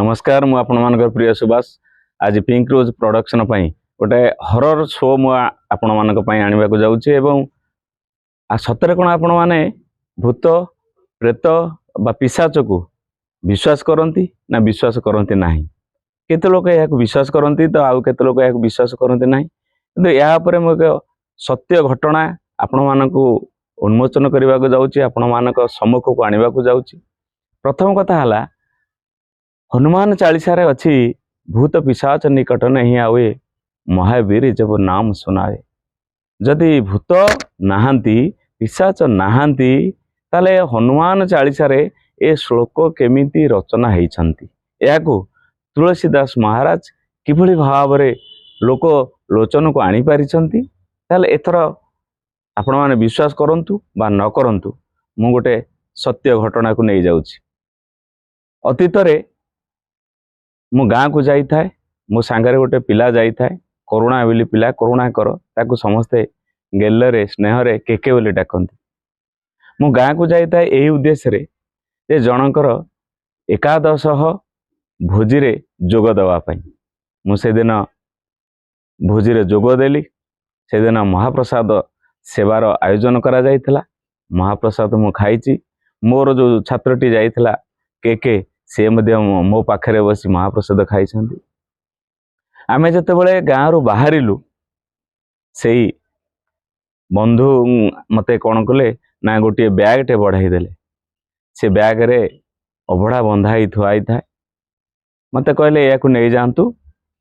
नमस्कार मु आपण प्रिय सुभाष आज पिंक रोज प्रोडक्शन गोटे हरर शो आपण आने को जाऊँगी एवं सतरे कौन आपण मैंने भूत प्रेत बा पिशाच को विश्वास करती ना विश्वास करती ना केते लोक यह विश्वास करती तो आउ केते लोक यह विश्वास करती ना कि यापर मुझे सत्य घटना आपण मानक उन्मोचन करने को जाऊँगी आपण मानक सम्मुख को आने को जाऊँगी। प्रथम कथा है हनुमान चालीसा रे अच्छी भूत पिशाच निकट नहीं आवे महावीर जब नाम सुनाए। जदि भूत नहांती पिशाच नहांती ताले हनुमान चालीसा रे ए श्लोक केमिति रचना होइछंती याकू तुलसीदास महाराज किभली भाव रे लोक लोचन को आनी पारिछंती। ताले एथर आपण माने विश्वास करंतु बा न करंतु मु गोटे सत्य घटना को नहीं जाउछि। अतीत रे मु गाँ को जाई थाए मो सांगरे गोटे पिला जाई थाए करुणा बोली पिला करुणा कर ताकू समस्ते गेलरे स्नेहरे केके बोली डाकंती। मु गाँ को जाई थाए एही उद्देश्य रे जे जनकर एकादश भोजी रे जोग दवा पई मु से दिन भोजी रे जोग देली। से दिन महाप्रसाद सेवार आयोजन करा जाइथिला। महाप्रसाद मु खाइची। मोर जो छात्रटी जाइथिला केके से मो पाखरे बसी महाप्रसाद खाई। आम जिते गाँव रु बाहरिलु से बंधु मते कौन कले ना गोटे बैग टे बढ़ाई देले। से बैग रे अभड़ा बंधाई थुआई थाए। मते कहले या नहीं जातु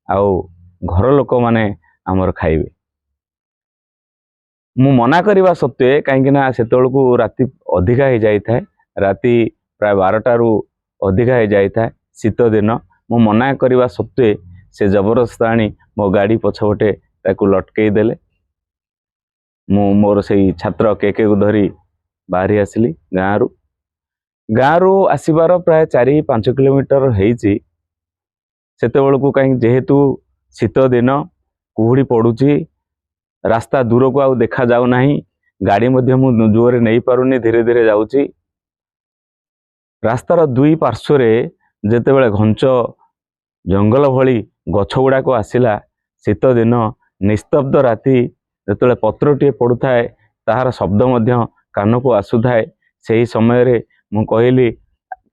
आउ घर लोक माने आमर खाइबे। मु मना करवा सत्वे कहीं से राति अधिका हो जाए राति प्राय 12 रु अधिका हो जाए शीत दिन मु मना करवा सत्वे से जबरदस्त आनी मो गाड़ी पछपटे ताकू लटकई देले। मु मोर से छात्र केके को धरी बाहरी आसली गाँ रु आसबार प्राय 4-5 किलोमीटर होइची। सेते बेलकू कहीं जेहेतु शीत दिन कुहुड़ी पड़ुची रास्ता दूर को आउ देखा जाऊ नहीं। गाड़ी मध्य मु जोरे नहीं पारुनी धीरे धीरे जाऊची। रास्तार दुई पार्श्वरे जेतेबेले घंच जंगल भली गछ गुड़ा को आसिला शीत दिन निस्तब्ध राति जेतेबेले पत्रटीए पड़ुथाए ताहार शब्द मध्य कान को आसुथाए। सही समय रे मु कहली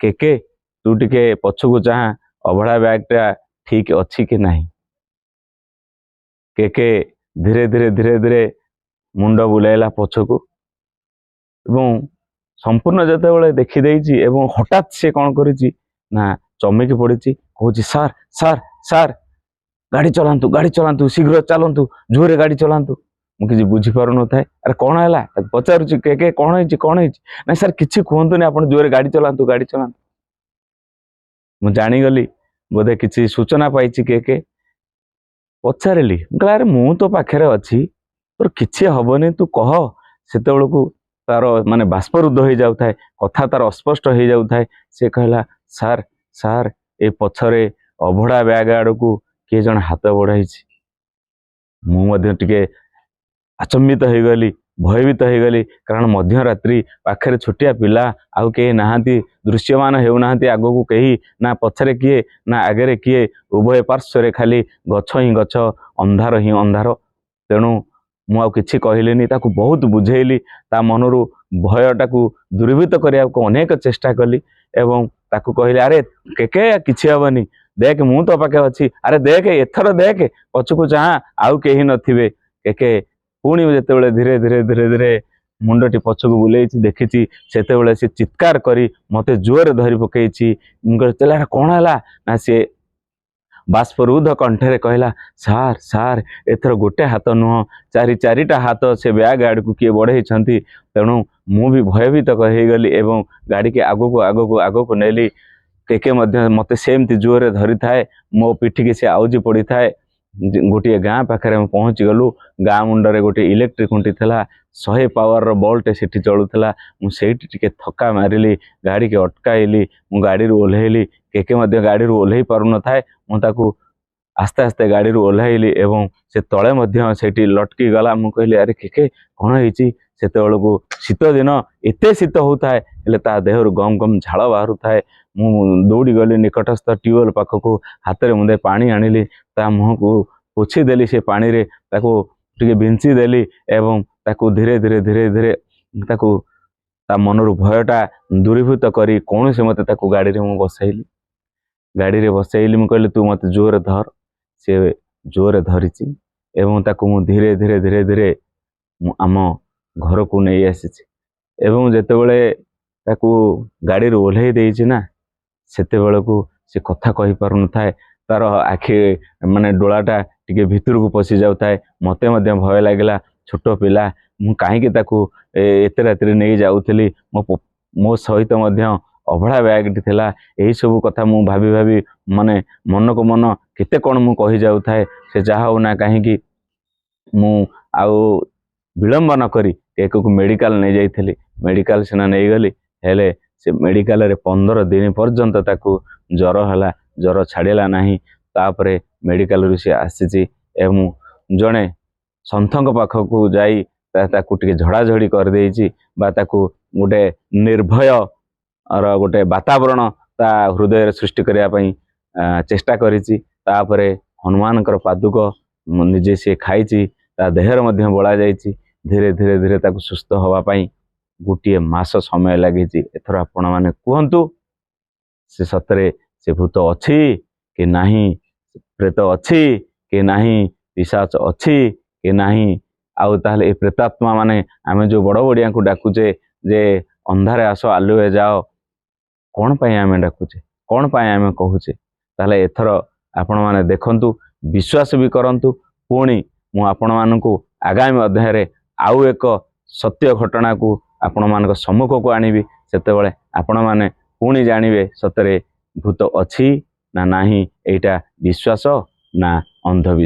केके तू टिके पछकू चाह अभड़ा बैगटा ठीक अच्छी कि नहीं। केके धीरे धीरे धीरे धीरे मुंड बुलाइला पछकू एवं संपूर्ण जेतेबेले देखी देइची एवं हठात से कौन करिची ना चमकी पड़ी कहूँ सार सार सार गाड़ी चलांतु शीघ्र चलतु जोरे गाड़ी चलांतु। मुझे बुझीपार न था अरे कौन है पचारुची के कौन है ना सर किसी कहतुनि आप जोरे गाड़ी चलांतु मु जानीगली बोधे किसी सूचना पाई के पचारि अरे मु तो पाखे अच्छी तोर किसी हेनी तू कह से तार माने बाष्परुद्ध हो जाऊ थाए कथा तार अस्पष्ट हो जाऊ थाए। से कहला सार सार ए पछरे अभड़ा बैग आड़ को किए जन हाथ बढ़ाई। मुझे आचंबित हो गली भयभीत हो गली कारण मध्यरात्रि पाखे छोटिया पिला आउ कहीं नहांती दृश्यमान होना आग को कहीं ना पछरे किए ना आगे किए उभय पार्श्व खाली गछ ही गछ अंधार ही अंधार। तेणु मु किछि कहलिनी ताकू बहुत बुझेली ता मनरू भयटा को दूरीभूत करने को अनेक चेष्टा कली एवं ताकू कहली अरे केके किछि हेबनी देख मु तो पाखे अच्छी अरे देख एथर देख पछकू चाह आउ कहीं नथिबे। केके पुणी जितेबाला धीरे धीरे धीरे धीरे मुंडटी पछकू बुलाई देखी से चित्कार करी मते जोर धरी पकई। मुझे कौन है ना सी बाष्परुद्ध कंठे कहला सार सार एथर गोटे हाथ नुह चारिटा हाथ से बैग आड़ को किए बढ़ई। तेणु मु भी भयभीत हो गली एवं गाड़ी के आग को नेली। केके मते सेमती जोरे धरी थाए मो पिठी की से आउजी पड़ी थाए। गोटे गाँ पाखे पहुँची गलु गाँ मुंडरे गोटे इलेक्ट्रिक खुंटी था 100 पावर बल्टे से चलूला। मुझे टिके थका मारिली गाड़ी के अटकाइली मु गाड़ी ओह्लैली। केके गाड़ी ओह्लै पार न थाए मुझे आस्ते आस्ते गाड़ी ओह्लैली एवं से तले से लटकी गला। मु कहली अरे केके कौन होती से शीत दिन एत शीत होता है ता देहरु गम गम झाड़ बाहर थाए। ମୁଁ ଦୌଡ଼ି ଗଲି ନିକଟସ୍ଥ ଟ୍ୟୁବୱେଲ୍ ପାଖକୁ, ହାତରେ ମୁନ୍ଦେ ପାଣି ଆଣିଲି, ତା ମୁହଁକୁ ପୋଛିଦେଲି, ସେ ପାଣିରେ ତାକୁ ଟିକେ ବିଞ୍ଚି ଦେଲି ଏବଂ ତାକୁ ଧୀରେ ଧୀରେ ଧୀରେ ଧୀରେ ତାକୁ ତା ମନରୁ ଭୟଟା ଦୂରୀଭୂତ କରି କୌଣସି ମତେ ତାକୁ ଗାଡ଼ିରେ ମୁଁ ବସାଇଲି। ଗାଡ଼ିରେ ବସାଇଲି, ମୁଁ କହିଲି ତୁ ମୋତେ ଜୋରରେ ଧର। ସେ ଜୋରରେ ଧରିଛି ଏବଂ ତାକୁ ମୁଁ ଧୀରେ ଧୀରେ ଧୀରେ ଧୀରେ ମୁଁ ଆମ ଘରକୁ ନେଇ ଆସିଛି। ଏବଂ ଯେତେବେଳେ ତାକୁ ଗାଡ଼ିରୁ ଓହ୍ଲେଇ ଦେଇଛି ନା, ସେତେବେଳକୁ ସେ କଥା କହିପାରୁନଥାଏ। ତାର ଆଖି ମାନେ ଡୋଳାଟା ଟିକେ ଭିତରକୁ ପଶି ଯାଉଥାଏ। ମୋତେ ମଧ୍ୟ ଭୟ ଲାଗିଲା, ଛୋଟ ପିଲା, ମୁଁ କାହିଁକି ତାକୁ ଏତେ ରାତିରେ ନେଇ ଯାଉଥିଲି। ମୋ ସହିତ ମଧ୍ୟ ଅଭଡ଼ା ବ୍ୟାଗ୍ଟି ଥିଲା। ଏହିସବୁ କଥା ମୁଁ ଭାବି ଭାବି ମାନେ ମନକୁ ମନ କେତେ କ'ଣ ମୁଁ କହିଯାଉଥାଏ। ସେ ଯାହା ହଉ ନା କାହିଁକି ମୁଁ ଆଉ ବିଳମ୍ବ ନ କରି ଏକକୁ ମେଡ଼ିକାଲ ନେଇଯାଇଥିଲି। ମେଡ଼ିକାଲ ସିନା ନେଇଗଲି, ହେଲେ ସେ ମେଡ଼ିକାଲରେ 15 ଦିନ ପର୍ଯ୍ୟନ୍ତ ତାକୁ ଜ୍ୱର ହେଲା, ଜ୍ୱର ଛାଡ଼ିଲା ନାହିଁ। ତାପରେ ମେଡ଼ିକାଲରୁ ସେ ଆସିଛି ଏବଂ ଜଣେ ସନ୍ଥଙ୍କ ପାଖକୁ ଯାଇ ତାକୁ ଟିକେ ଝଡ଼ାଝଡ଼ି କରିଦେଇଛି, ବା ତାକୁ ଗୋଟେ ନିର୍ଭୟର ଗୋଟେ ବାତାବରଣ ତା ହୃଦୟରେ ସୃଷ୍ଟି କରିବା ପାଇଁ ଚେଷ୍ଟା କରିଛି। ତାପରେ ହନୁମାନଙ୍କର ପାଦୁକ ନିଜେ ସିଏ ଖାଇଛି, ତା ଦେହରେ ମଧ୍ୟ ବୋଳା ଯାଇଛି। ଧୀରେ ଧୀରେ ଧୀରେ ତାକୁ ସୁସ୍ଥ ହେବା ପାଇଁ 1 ମାସ ସମୟ ଲାଗିଛି। ଏଥର ଆପଣମାନେ କୁହନ୍ତୁ, ସେ ସତରେ ସେ ଭୂତ ଅଛି କି ନାହିଁ, ପ୍ରେତ ଅଛି କି ନାହିଁ, ପିଶାଚ ଅଛି କି ନାହିଁ? ଆଉ ତାହେଲେ ଏ ପ୍ରେତାତ୍ମା ମାନେ ଆମେ ଯେଉଁ ବଡ଼ ବଡ଼ିଆଙ୍କୁ ଡାକୁଛେ ଯେ ଅନ୍ଧାରେ ଆସ ଆଲୁଏ ଯାଅ, କ'ଣ ପାଇଁ ଆମେ ଡାକୁଛେ, କ'ଣ ପାଇଁ ଆମେ କହୁଛେ? ତାହେଲେ ଏଥର ଆପଣମାନେ ଦେଖନ୍ତୁ, ବିଶ୍ୱାସ ବି କରନ୍ତୁ। ପୁଣି ମୁଁ ଆପଣମାନଙ୍କୁ ଆଗାମୀ ଅଧ୍ୟାୟରେ ଆଉ ଏକ ସତ୍ୟ ଘଟଣାକୁ ଆପଣମାନଙ୍କ ସମ୍ମୁଖକୁ ଆଣିବି। ସେତେବେଳେ ଆପଣମାନେ ପୁଣି ଜାଣିବେ ସତରେ ଭୂତ ଅଛି ନା ନାହିଁ, ଏଇଟା ବିଶ୍ୱାସ ନା ଅନ୍ଧବିଶ୍ୱାସ।